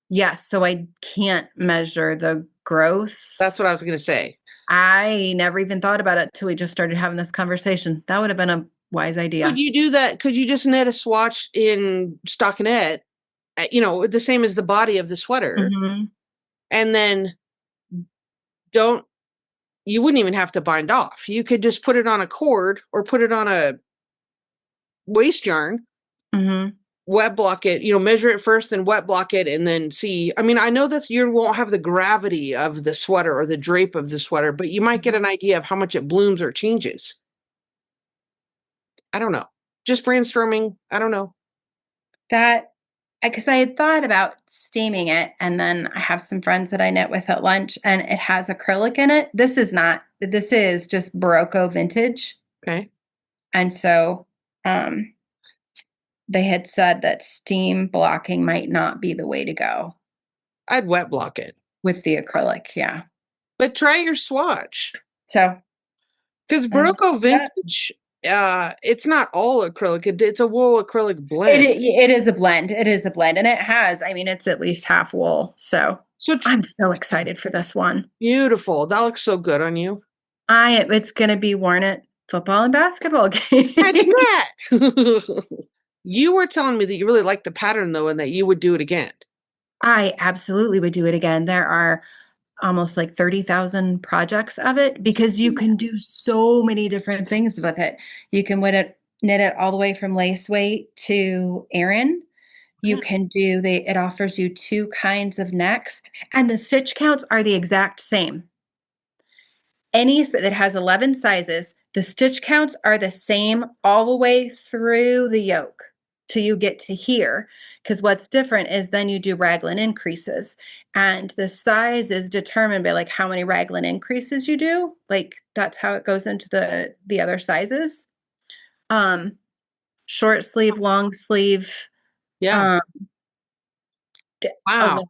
Yes. So I can't measure the growth. That's what I was going to say. I never even thought about it till we just started having this conversation. That would have been a wise idea. Could you do that? Could you just knit a swatch in stockinette, the same as the body of the sweater, and then you wouldn't even have to bind off. You could just put it on a cord or put it on a waste yarn, wet block it, measure it first, then wet block it, and then see. I mean, I know that you won't have the gravity of the sweater or the drape of the sweater, but you might get an idea of how much it blooms or changes. I don't know. Just brainstorming. I don't know. Because I had thought about steaming it, and then I have some friends that I knit with at lunch, and it has acrylic in it. This is just Barocco vintage. Okay. And so they had said that steam blocking might not be the way to go. I'd wet block it. With the acrylic, yeah. But try your swatch. So. Because Barocco vintage, it's not all acrylic. It's a wool acrylic blend. It is a blend. It is a blend. And it has, it's at least half wool. So I'm so excited for this one. Beautiful. That looks so good on you. It's going to be worn at football and basketball games. Imagine that. You were telling me that you really liked the pattern, though, and that you would do it again. I absolutely would do it again. There are almost like 30,000 projects of it because you can do so many different things with it. You can knit it all the way from lace weight to Aran. You can it offers you 2 kinds of necks, and the stitch counts are the exact same. That has 11 sizes, the stitch counts are the same all the way through the yoke till you get to here. Because what's different is then you do raglan increases, and the size is determined by like how many raglan increases you do. Like that's how it goes into the other sizes. Short sleeve, long sleeve. Yeah. Wow.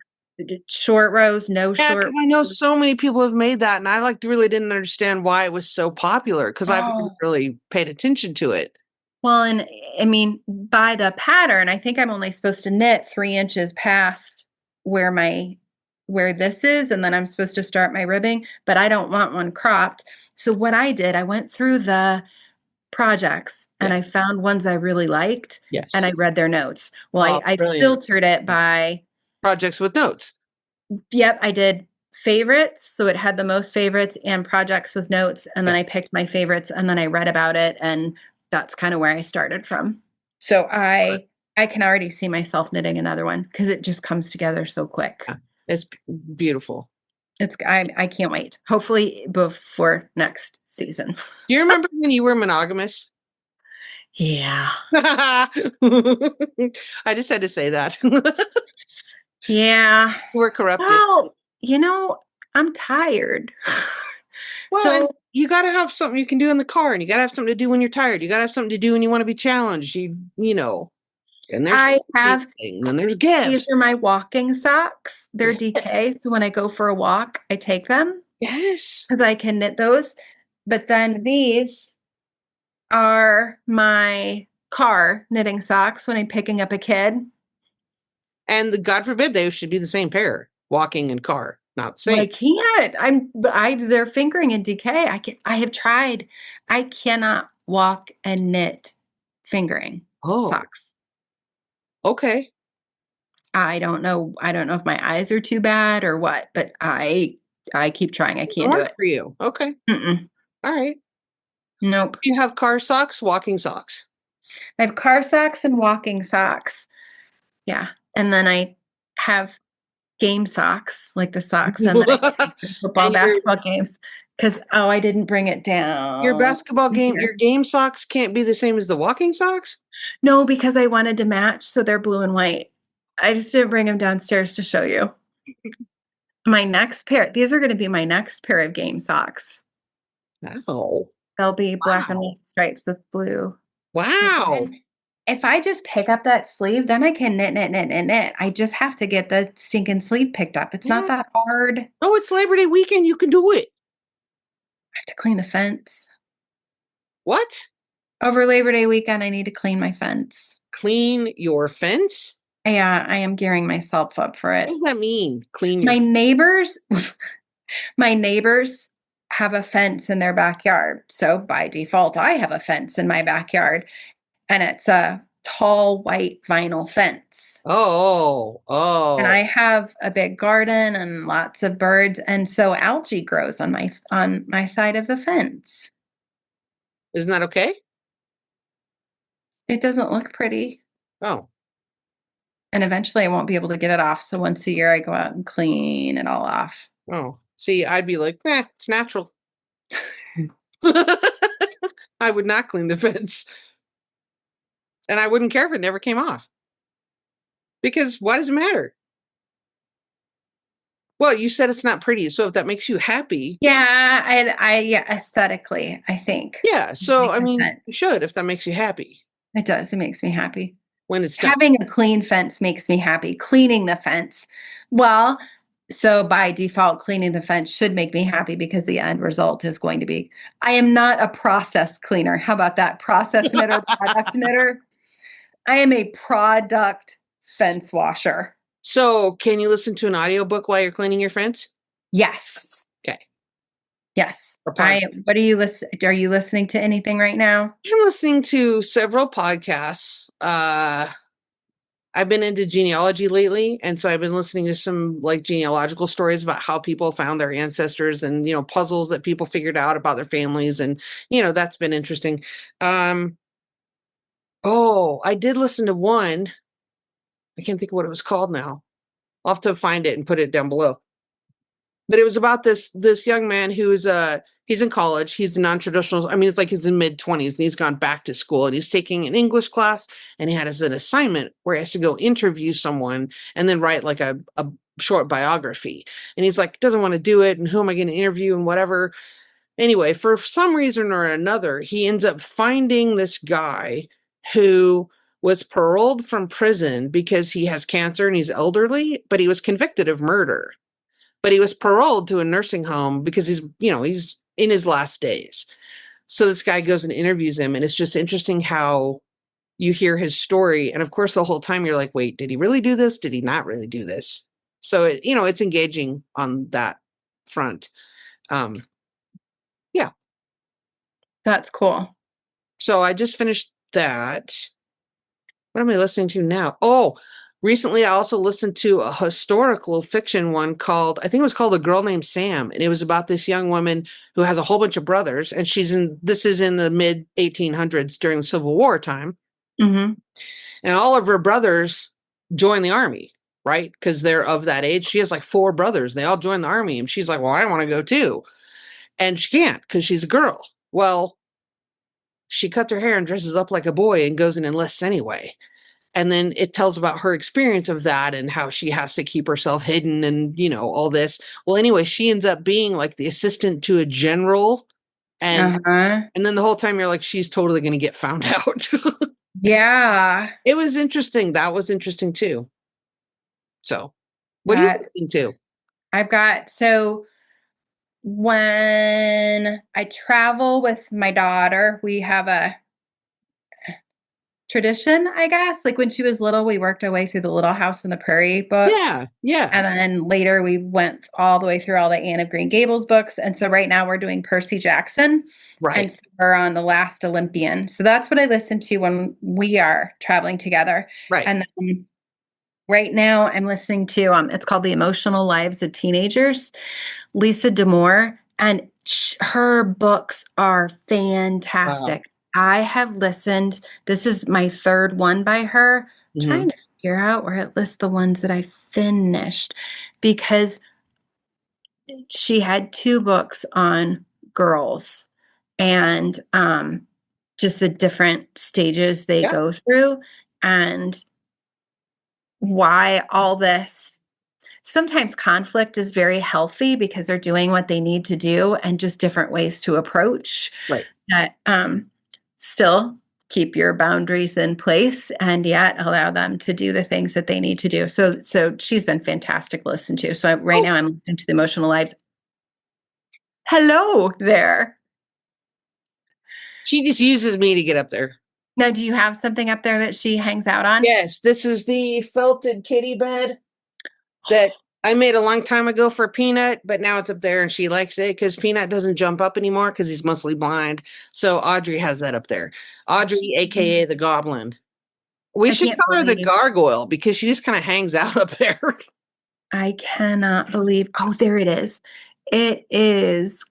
Short rows, no short. I know so many people have made that, and I really didn't understand why it was so popular because I've never really paid attention to it. Well, and I mean, by the pattern, I think I'm only supposed to knit 3 inches past where this is, and then I'm supposed to start my ribbing, but I don't want one cropped. So what I did, I went through the projects and I found ones I really liked. Yes. And I read their notes. Well, I filtered it by projects with notes. Yep, I did favorites. So it had the most favorites and projects with notes. And then I picked my favorites and then I read about it. And that's kind of where I started from. So I can already see myself knitting another one because it just comes together so quick. Yeah, it's beautiful. I can't wait. Hopefully before next season. Do you remember when you were monogamous? Yeah. I just had to say that. Yeah. We're corrupted. Well, I'm tired. Well, so you got to have something you can do in the car, and you got to have something to do when you're tired. You got to have something to do when you want to be challenged. And there's gifts. These are my walking socks. They're DK, so when I go for a walk, I take them. Yes. Because I can knit those. But then these are my car knitting socks when I'm picking up a kid. And God forbid they should be the same pair, walking and car, not the Well, same. I can't. They're fingering in decay. I have tried. I cannot walk and knit fingering Oh, socks. okay. I don't know. I don't know if my eyes are too bad or what, but I keep trying. I Doesn't can't do work it. for you. Okay. Mm-mm. All right. Nope. You have car socks, walking socks. I have car socks and walking socks. Yeah. And then I have game socks, like the socks and that I take to football, And basketball games. Because I didn't bring it your down basketball game, here. your game socks can't be the same as the walking socks? No, because I wanted to match, so they're blue and white. I just didn't bring them downstairs to show you. My next pair, these are going to be my next pair of game socks. Oh, They'll be black and wow. white stripes with blue. Wow. And if I just pick up that sleeve, then I can knit, knit, knit, knit, knit. I just have to get the stinking sleeve picked up. It's not Yeah. that hard. I Oh, it's Labor Day weekend. You can do it. have to clean the fence. What? Over Labor Day weekend, I need to clean my fence. Clean your fence? Yeah, I am gearing myself up for What it. does that mean? Clean your My neighbors, my neighbors have a fence in their backyard. So by default, I have a fence in my backyard, and it's a tall white vinyl fence. Oh, And oh. I have a big garden and lots of birds, and so algae grows on my side of the fence. Isn't that okay? It doesn't look pretty. Oh, And eventually I won't be able to get it off. So once a year I go out and clean it all off. oh. See, I'd be like, it's natural. I would not clean the fence. And I wouldn't care if it never came off. Because why does it matter? Well, you said it's not pretty. So if that makes you happy, Yeah, yeah, aesthetically, I think. yeah. It So, makes I mean, sense. you should if that makes you happy It does. It makes me happy. when it's done. Having a clean fence makes me happy. Cleaning the fence, well, so by default, cleaning the fence should make me happy because the end result is going to be I am not a process cleaner. How about that? Process knitter, product knitter. I am a product fence washer. So, can you listen to an audiobook while you're cleaning your fence? Yes. Okay. Yes. Or podcast. What are you listening to anything right now? I'm listening to several podcasts. I've been into genealogy lately, and so I've been listening to some like genealogical stories about how people found their ancestors and puzzles that people figured out about their families, and that's been interesting. Oh, I did listen to one. I can't think of what it was called now. I'll have to find it and put it down below. But it was about this young man who's he's in college. He's a non-traditional. I mean, it's like he's in mid-20s and he's gone back to school and he's taking an English class and he had as an assignment where he has to go interview someone and then write like a short biography. And he's like, doesn't want to do it. And who am I going to interview and whatever. Anyway, for some reason or another, he ends up finding this guy who was paroled from prison because he has cancer and he's elderly, but he was convicted of murder. But he was paroled to a nursing home because he's in his last days. So this guy goes and interviews him, and it's just interesting how you hear his story. And of course, the whole time you're like, wait, did he really do this? Did he not really do this? So, it's engaging on that front. Yeah. That's cool. So I just finished that. What am I listening to now? Oh, recently I also listened to a historical fiction one I think it was called A Girl Named Sam. And it was about this young woman who has a whole bunch of brothers. And this is in the mid 1800s during the Civil War time. Mm-hmm. And all of her brothers join the army, right? Because they're of that age. She has like 4 brothers. They all join the army. And she's like, well, I want to go too. And she can't because she's a girl. Well, she cuts her hair and dresses up like a boy and goes and enlists anyway. And then it tells about her experience of that and how she has to keep herself hidden and, all this. Well, anyway, she ends up being like the assistant to a general. And Uh-huh. and then the whole time you're like, she's totally going to get found out. Yeah. It was interesting. That was interesting too. So what are you listening to? I've got, so When I travel with my daughter, we have a tradition, I guess. Like when she was little, we worked our way through the Little House on the Prairie books. Yeah, yeah. And then later we went all the way through all the Anne of Green Gables books. And so right now we're doing Percy Jackson. And Right, so we're on The Last Olympian. So that's what I listen to when we are traveling together. right. And then right now I'm listening to it's called The Emotional Lives of Teenagers, Lisa D'Amour, and her books are Wow. fantastic. I have listened, this is my third one by her, Hmm. trying to figure out where it lists the ones that I finished because she had two books on girls and just the different stages they Yeah. go through and why all this sometimes conflict is very healthy because they're doing what they need to do and just different ways to approach Right. that still keep your boundaries in place and yet allow them to do the things that they need to do. So she's been fantastic to listen to. So right Oh, now I'm listening to The Emotional Lives. Hello there. she just uses me to get up there. Now, do you have something up there that she hangs out on? Yes, this is the felted kitty bed that I made a long time ago for Peanut, but now it's up there and she likes it because Peanut doesn't jump up anymore because he's mostly blind. So Audrey has that up there. I Audrey, can't aka believe, the Goblin. We I should can't call her the believe Gargoyle because she just kind of hangs out up there. I cannot believe. Oh, there it is. It is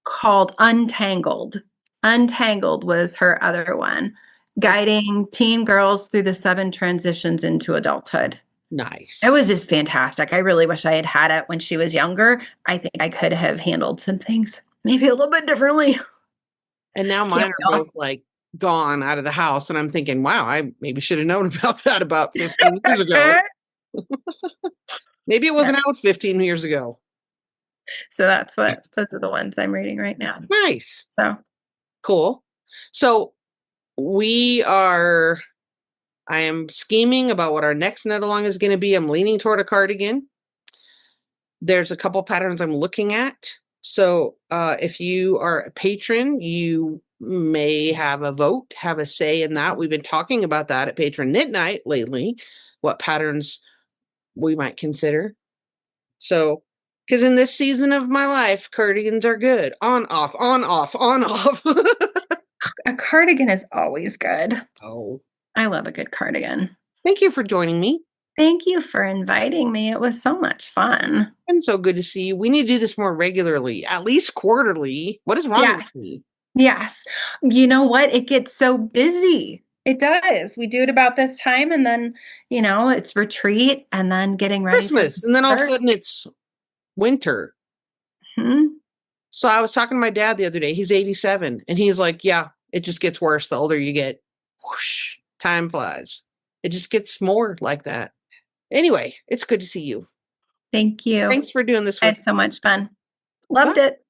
called Untangled. Untangled was her other one, guiding teen girls through the 7 transitions into adulthood. It Nice. was just fantastic. I really wish I had had it when she was younger. I think I could have handled some things maybe a little bit differently. And now Can't mine are we all? both like gone out of the house. And I'm thinking, wow, I maybe should have known about that about 15 years ago. Maybe it Yeah. wasn't out 15 years ago. So those are the ones I'm reading right now. Nice. So Cool. So we are, I am scheming about what our next knit along is going to be. I'm leaning toward a cardigan. There's a couple patterns I'm looking at. So if you are a patron, you may have a vote, have a say in that. We've been talking about that at Patron Knit Night lately, what patterns we might consider. So, because in this season of my life, cardigans are good. On, off, on, off, on, off. a cardigan is always good. Oh, I love a good cardigan. thank you for joining me. Thank you for inviting me. It was so much fun. And so good to see you. We need to do this more regularly, at least quarterly. What is wrong with Yes. me? Yes. You know what? It gets so busy. It does. We do it about this time and then, it's retreat and then getting ready for Christmas. And then all of a winter. sudden it's winter. Hmm. So I was talking to my dad the other day. He's 87. And he's like, yeah, it just gets worse the older you get. Whoosh, time flies. It just gets more like that. Anyway, it's good to see you. Thank you. Thanks for doing this I with had so much fun. me. Loved it.